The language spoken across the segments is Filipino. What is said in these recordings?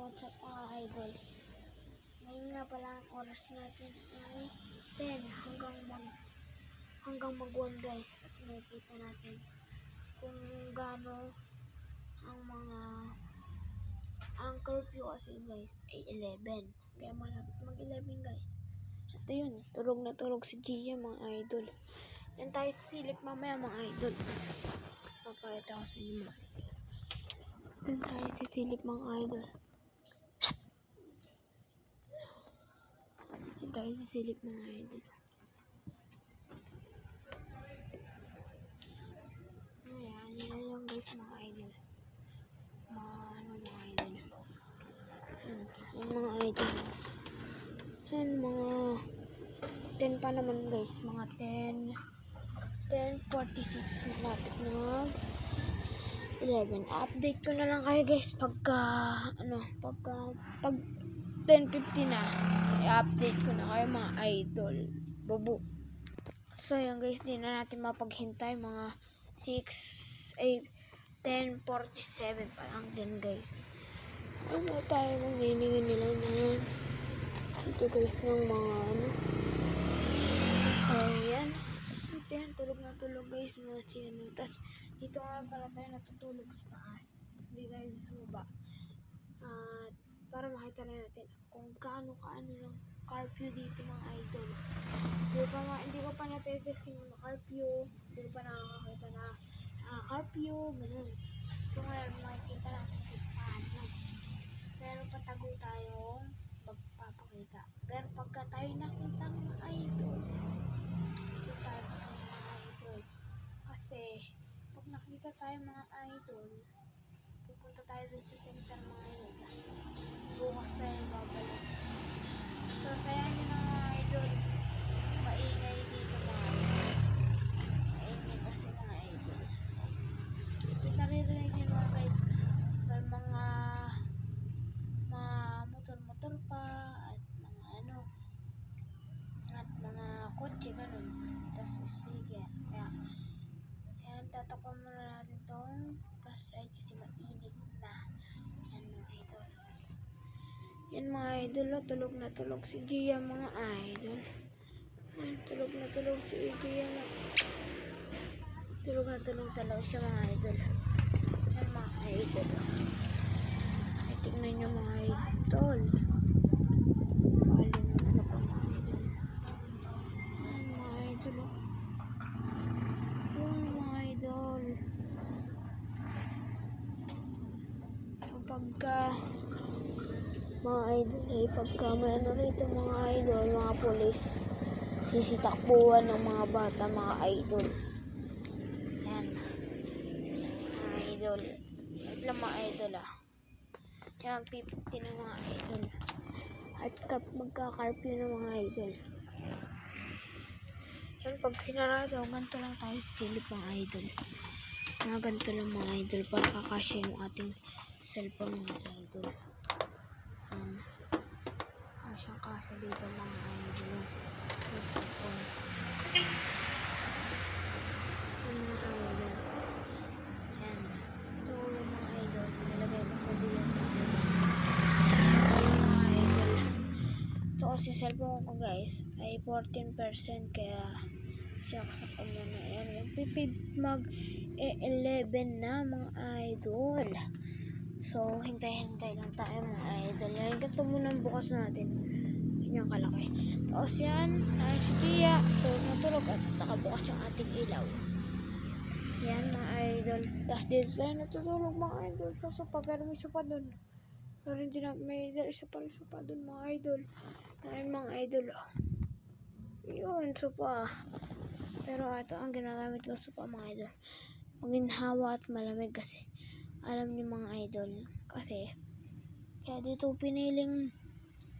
what's up mga idol. Ngayon nga pala ang oras natin ay 10 hanggang mag 1 guys. At makikita natin kung gaano ang curfew kasi guys ay 11. Kaya malapit mag 11 guys. Ito yun, tulog na tulog si Gia mga idol. Yan tayo silip mamaya mga idol. Papakita ko sa inyo mga idol. Yan tayo sisilip mga idol. Yan tayo sisilip mga idol. Ayan, yan lang guys mga idol. Mga idol. Yan mga idol. Yan mga 10 pa naman guys. Mga 10:46 malapit na 11. Update ko na lang kayo guys pag 10:50 na. I-update ko na kayo mga idol. Bobo. So yan guys, di na natin mapaghintay mga 10:47 pa lang din guys. Ano tayo magniningin nila na yan. Ito guys ng mga So yan. Yan, tulog na tulog guys mga chino. Tapos dito nga pala tayo natutulog sa taas. Hindi tayo sa baba. At para makita na natin kung kaano ng curfew dito mga idol. Hindi ko pa natetesting yung curfew. Hindi ko pa nakakakita na curfew. Ganun. So ngayon makikita natin kung paano. Pero patago tayong magpapakita. Pero pagka tayo nakita ng mga idol, kasi pag nakita tayo mga idol, pupunta tayo dun sa center mga idol, tapos bukas tayo babalik. So sayang nyo na mga idol, maingay dito mga idol. Maingay kasi mga idol. Naririnig nyo mga guys, may mga motor pa at mga kotse ganun. Tapos speaker. Kaya tatakpan muna natin tong flashlight kasi mainit na. Yan mga idol. Yan mga idol, tulog na tulog si Gia mga idol. Yan, tulog na tulog si Gia na. Tulog na tulog talaga siya mga idol. Yan mga idol. Ay, tignan nyo mga idol. Pagka may rito mga idol, mga pulis, sisitakbuhan ng mga bata mga idol. Yan mga idol. Ito lang mga idol Yan 50 ng mga idol. At magka-curfew ng mga idol. Yan pag sinarado, ganito lang tayo silip mga idol. Mga ganito lang mga idol para kakasya yung ating cellphone mga idol. Siyang kasa dito mga idol. Yan mga idol. Yan. Ito yung mga idol. Nilagay ko po dito mga idol. Ito kasi cellphone ko guys ay 14% kaya siya kasakal na yan. Yung pipid mag 11 na mga idol. So, hintay-hintay lang tayo mga idol. Yan, ganito muna bukas natin. Ganyan kalaki. Tapos yan, si Gia, tulog na tulog at nakabukas yung ating ilaw. Yan mga idol. Tapos dito tayo natutulog mga idol. Sa sopa, pero may sopa dun. Pero hindi na, may isa pa rin sopa dun mga idol. Ayan mga idol. Yun, sopa. Pero ito ang ginagamit ko sopa mga idol. Maginhawa at malamig kasi. Alam niyo mga idol, kasi kaya dito piniling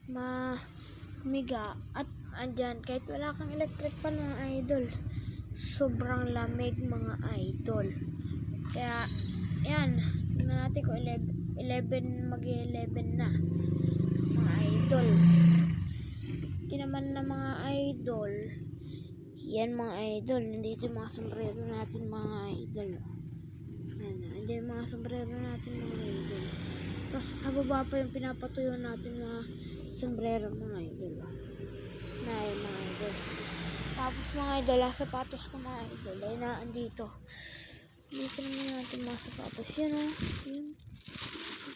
humiga at andyan kahit wala kang electric pan mga idol, sobrang lamig mga idol. Kaya yan, tingnan natin kung 11 mag-11 na mga idol. Ito naman na mga idol, yan mga idol, nandito yung mga sombrero natin mga idol. Yan, yung mga sombrero natin mga idol. Tapos sa baba pa yung pinapatuyo natin na sombrero mga idol. Na yung mga idol. Tapos mga idol, ang sapatos ko mga idol ay naandito. Dito naman natin mga sapatos. Yan o. Yan.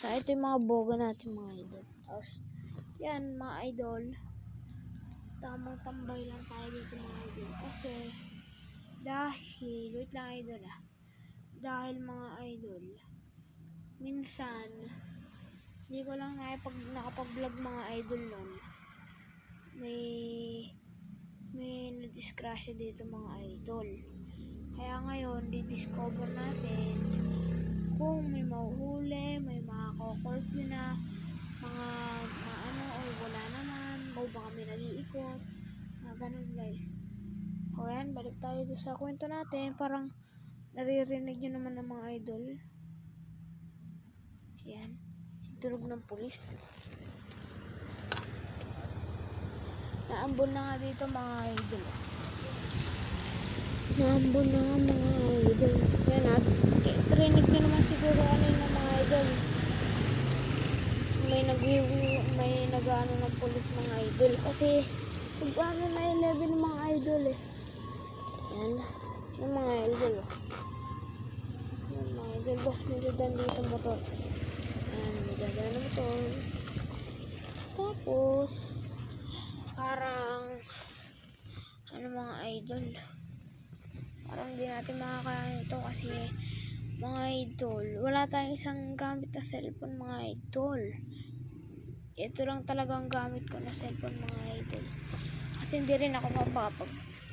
Ito yung mga boga natin mga idol. Tapos yan mga idol. Tamang tambay lang tayo dito mga idol. Kasi dahil, wait lang idol ah. Dahil mga idol, minsan, hindi ko lang nakapag-vlog mga idol nun. May nadisgrasya dito mga idol. Kaya ngayon, di-discover natin kung may mahuhuli, may makakokorpyo na, mga ano, o wala naman, o baka may nag-iikot. Ganun guys. O yan, balik tayo doon sa kwento natin. Parang naririnig nyo naman ng mga idol. Yan. Tunog ng pulis. Naambon na nga dito mga idol. Naambon na nga mga idol. Yan at rinig nyo naman siguro ano yung mga idol. May nag-ano ng pulis mga idol. Kasi pag-ano na 11 mga idol eh. Yan. Yung mga idol. Yan mga idol. Boss, may dadan dito motor. Yan. May dadan na motor. Tapos parang ano mga idol. Parang hindi natin makakaano ito kasi mga idol. Wala tayong isang gamit na cellphone mga idol. Ito lang talagang gamit ko na cellphone mga idol. Kasi hindi rin ako mapapag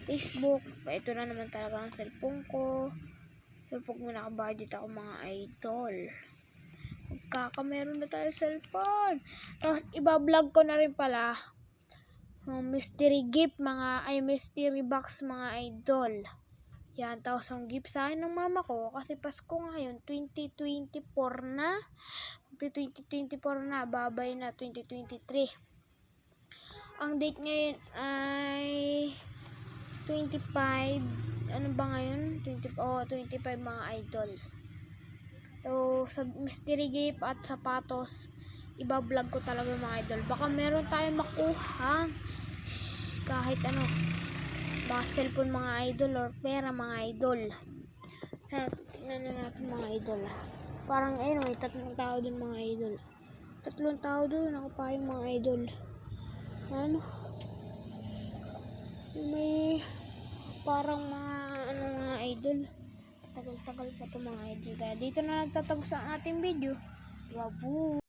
Facebook. Ito na naman talaga ang cellphone ko. Pero pag may nakabudget ako mga idol, magkakameron na tayo cellphone. Tapos iba-vlog ko na rin pala mystery gift mystery box mga idol. Yan, tapos ang gift sa akin ng mama ko kasi Pasko ngayon 2024 na. 2024 na, babay na 2023. Ang date ngayon ay 25. Ano ba ngayon? 25 mga idol. So, sa mystery gift at sapatos, iba-vlog ko talaga mga idol. Baka meron tayong makuha. Kahit ano. Baka cellphone mga idol or pera mga idol. Pero tignan na natin mga idol. Parang ayun, may 3 tao dun mga idol. 3 tao dun. Ako pa yung mga idol. Ano? May parang mga ano mga idol. Tagal-tagal pa to mga idol. Kaya dito na nagtatapos ang ating video. Babu!